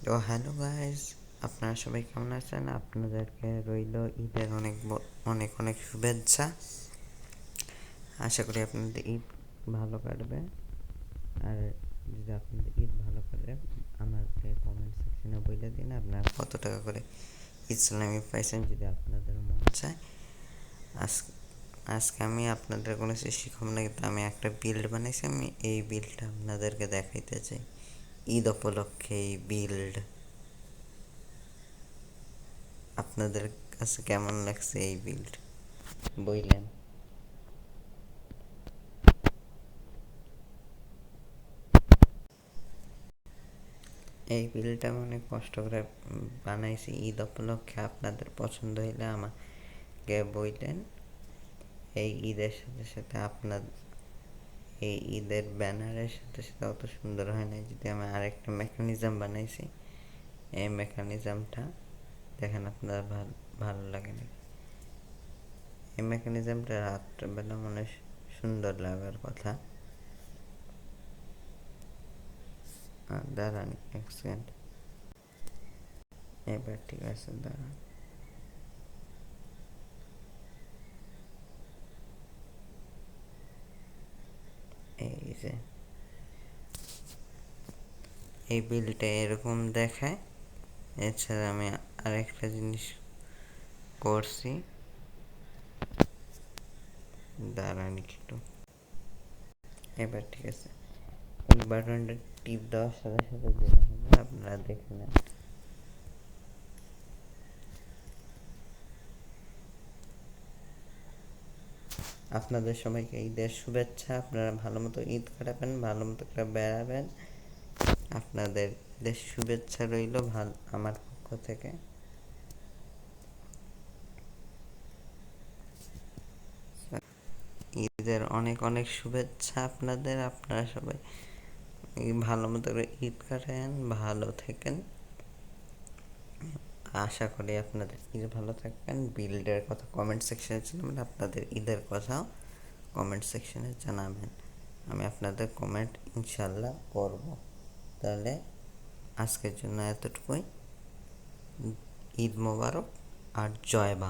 তো hello guys, আপনারা সবাই কেমন আছেন? আপনাদেরকে রইল ঈদের অনেক অনেক অনেক শুভেচ্ছা। আশা করি আপনাদের ঈদ ভালো কাটবে। আর যদি আপনাদের ঈদ ভালো কাটে, আমাকে কমেন্ট সেকশনে বলে দিন আপনারা কত টাকা করে ইসলামি পাইছেন, যদি আপনাদের মন চায়। আজকে আমি আপনাদের কোনো কিছু শিখাবো না, কিন্তু আমি একটা বিল্ড বানাইছি। আমি এই বিল্ডটা আপনাদেরকে দেখাইতে চাই। ঈদ উপলক্ষে এই বিল্ড আপনাদের কাছে কেমন লাগছে এই বিল্ড বললেন? এই বিলটা আমি অনেক কষ্ট করে বানাইছি ঈদ উপলক্ষে। আপনাদের পছন্দ হইলে আমাকে বললেন। এই ঈদের সাথে সাথে এই ঈদের ব্যানারের সাথে সাথে অত সুন্দর হয় না, যদি আমি আরেকটা মেকানিজম বানাইছি। এই মেকানিজমটা দেখেন আপনার ভালো লাগে না? এই মেকানিজমটা রাত্রেবেলা মনে সুন্দর লাগার কথা। দাঁড়ান এক সেকেন্ড, এবার ঠিক আছে, দাঁড়ান। এই যে এই বিলটা এরকম দেখায়। এছাড়া আমি আরেকটা জিনিস করছি, দাঁড়ান একটু। এবার ঠিক আছে, এই বাটনটা টিপ দেওয়ার সাথে সাথে যেটা হবে আপনারা দেখে নেন। আপনাদের সবাইকে ঈদের শুভেচ্ছা। আপনারা ভালো মতো ঈদ কাটাবেন, ভালো মতো করে বেড়াবেন। আপনাদের ঈদের শুভেচ্ছা রইল আমার পক্ষ থেকে। ঈদের অনেক অনেক শুভেচ্ছা আপনাদের। আপনারা সবাই ভালো মতো করে ঈদ কাটান, ভালো থাকেন। আশা করি আপনাদের ঈদ ভালো থাকবেন। বিল্ডের কথা কমেন্ট সেকশনে জানাবেন, আপনাদের ঈদের কথাও কমেন্ট সেকশনে জানাবেন। আমি আপনাদের কমেন্ট ইনশাল্লাহ করব। তাহলে আজকের জন্য এতটুকুই। ঈদ মোবারক আর জয় বাংলা।